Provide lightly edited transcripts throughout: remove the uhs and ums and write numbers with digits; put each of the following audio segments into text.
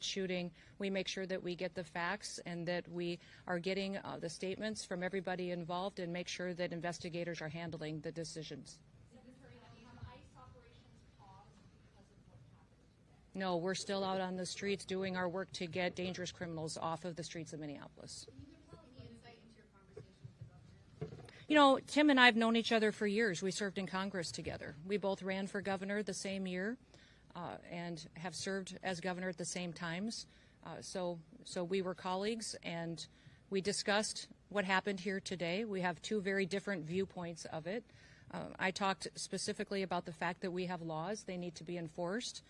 shooting, we make sure that we get the facts and that we are getting the statements from everybody involved and make sure that investigators are handling the decisions. No, we're still out on the streets doing our work to get dangerous criminals off of the streets of Minneapolis. You know, Tim and I have known each other for years. We served in Congress together. We both ran for governor the same year and have served as governor at the same times. So we were colleagues, and we discussed what happened here today. We have two very different viewpoints of it. I talked specifically about the fact that we have laws. They need to be enforced.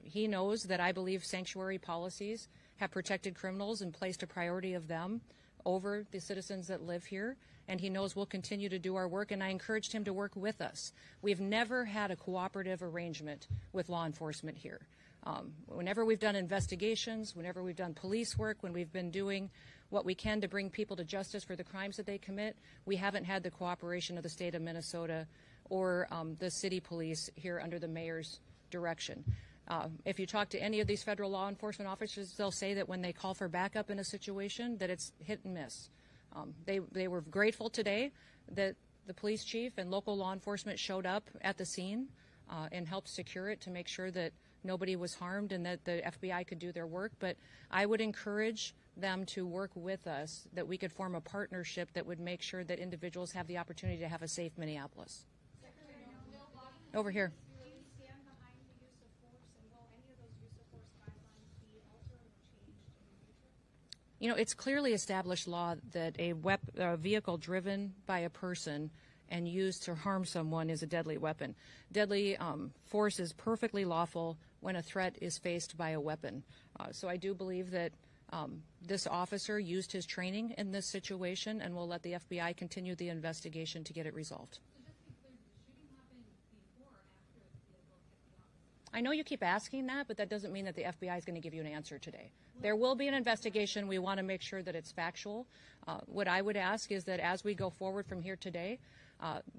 He knows that I believe sanctuary policies have protected criminals and placed a priority of them over the citizens that live here, and he knows we'll continue to do our work, and I encouraged him to work with us. We've never had a cooperative arrangement with law enforcement here. Whenever we've done investigations, whenever we've done police work, when we've been doing what we can to bring people to justice for the crimes that they commit, we haven't had the cooperation of the state of Minnesota or the city police here under the mayor's direction. If you talk to any of these federal law enforcement officers, they'll say that when they call for backup in a situation, that it's hit and miss. They were grateful today that the police chief and local law enforcement showed up at the scene and helped secure it to make sure that nobody was harmed and that the FBI could do their work. But I would encourage them to work with us, that we could form a partnership that would make sure that individuals have the opportunity to have a safe Minneapolis. Over here. You know, it's clearly established law that a vehicle driven by a person and used to harm someone is a deadly weapon. Deadly force is perfectly lawful when a threat is faced by a weapon. So I do believe that this officer used his training in this situation, and we'll let the FBI continue the investigation to get it resolved. I know you keep asking that, but that doesn't mean that the FBI is going to give you an answer today. There will be an investigation. We want to make sure that it's factual. What I would ask is that as we go forward from here today,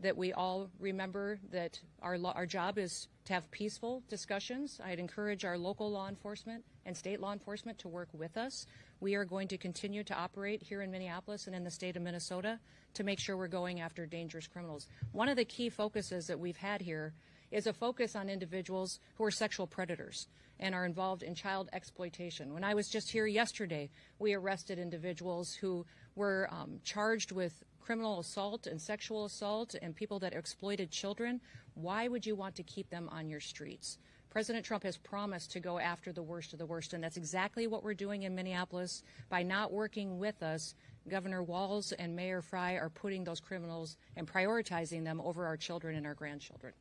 that we all remember that our job is to have peaceful discussions. I'd encourage our local law enforcement and state law enforcement to work with us. We are going to continue to operate here in Minneapolis and in the state of Minnesota to make sure we're going after dangerous criminals. One of the key focuses that we've had here is a focus on individuals who are sexual predators and are involved in child exploitation. When I was just here yesterday, we arrested individuals who were charged with criminal assault and sexual assault and people that exploited children. Why would you want to keep them on your streets? President Trump has promised to go after the worst of the worst, and that's exactly what we're doing in Minneapolis. By not working with us, Governor Walz and Mayor Frey are putting those criminals and prioritizing them over our children and our grandchildren.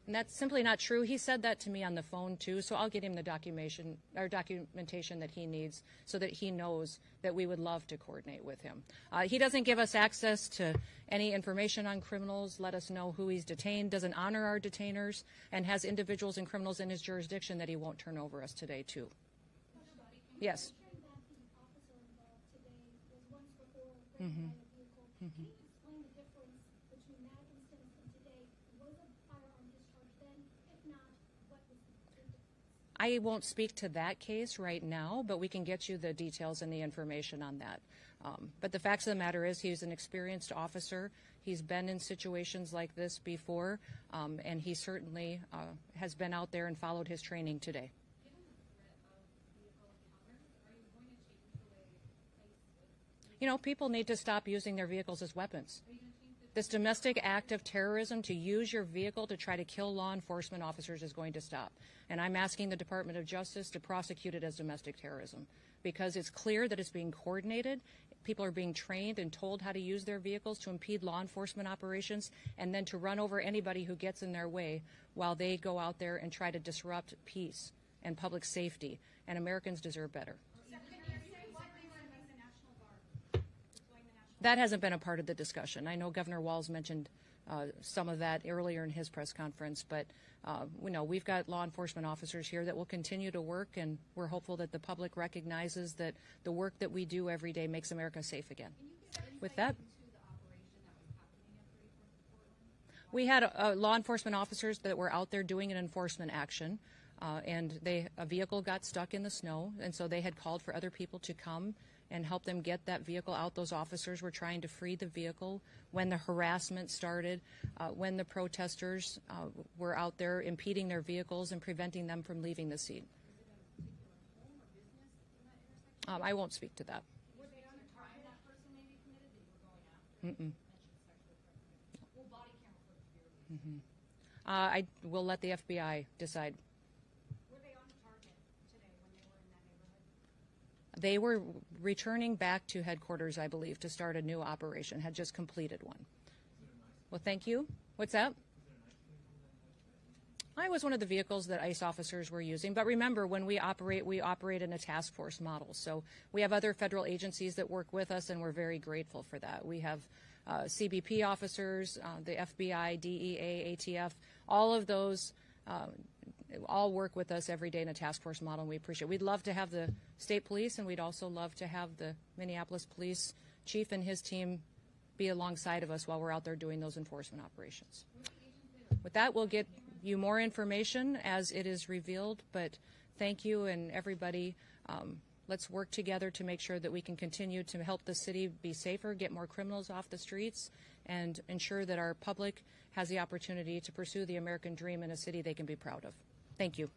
And that's simply not true. He said that to me on the phone, too, so I'll get him the documentation that he needs so that he knows that we would love to coordinate with him. He doesn't give us access to any information on criminals, let us know who he's detained, doesn't honor our detainers, and has individuals and criminals in his jurisdiction that he won't turn over us today, too. Yes. Mm-hmm. Mm-hmm. I won't speak to that case right now, but we can get you the details and the information on that. But the facts of the matter is he's an experienced officer. He's been in situations like this before, and he certainly has been out there and followed his training today. You know, people need to stop using their vehicles as weapons. This domestic act of terrorism to use your vehicle to try to kill law enforcement officers is going to stop. And I'm asking the Department of Justice to prosecute it as domestic terrorism because it's clear that it's being coordinated. People are being trained and told how to use their vehicles to impede law enforcement operations and then to run over anybody who gets in their way while they go out there and try to disrupt peace and public safety. And Americans deserve better. That hasn't been a part of the discussion. I know Governor Walz mentioned some of that earlier in his press conference, but we've got law enforcement officers here that will continue to work, and we're hopeful that the public recognizes that the work that we do every day makes America safe again. With that, We had law enforcement officers that were out there doing an enforcement action, and a vehicle got stuck in the snow, and so they had called for other people to come and help them get that vehicle out. Those officers were trying to free the vehicle when the harassment started, when the protesters were out there impeding their vehicles and preventing them from leaving the scene. I won't speak to that. Were they on a crime that person maybe committed that you were going after? Mm-mm. Well, body camera footage. I will let the FBI decide. Were they on target today when they were in that neighborhood? They were returning back to headquarters, I believe, to start a new operation, had just completed one. Well, thank you. What's that? I was one of the vehicles that ICE officers were using. But remember, when we operate in a task force model. So we have other federal agencies that work with us, and we're very grateful for that. We have CBP officers, the FBI, DEA, ATF, all of those all work with us every day in a task force model, and we appreciate it. We'd love to have the state police, and we'd also love to have the Minneapolis police chief and his team be alongside of us while we're out there doing those enforcement operations. With that, we'll get you more information as it is revealed, but thank you and everybody. Let's work together to make sure that we can continue to help the city be safer, get more criminals off the streets, and ensure that our public has the opportunity to pursue the American dream in a city they can be proud of. Thank you.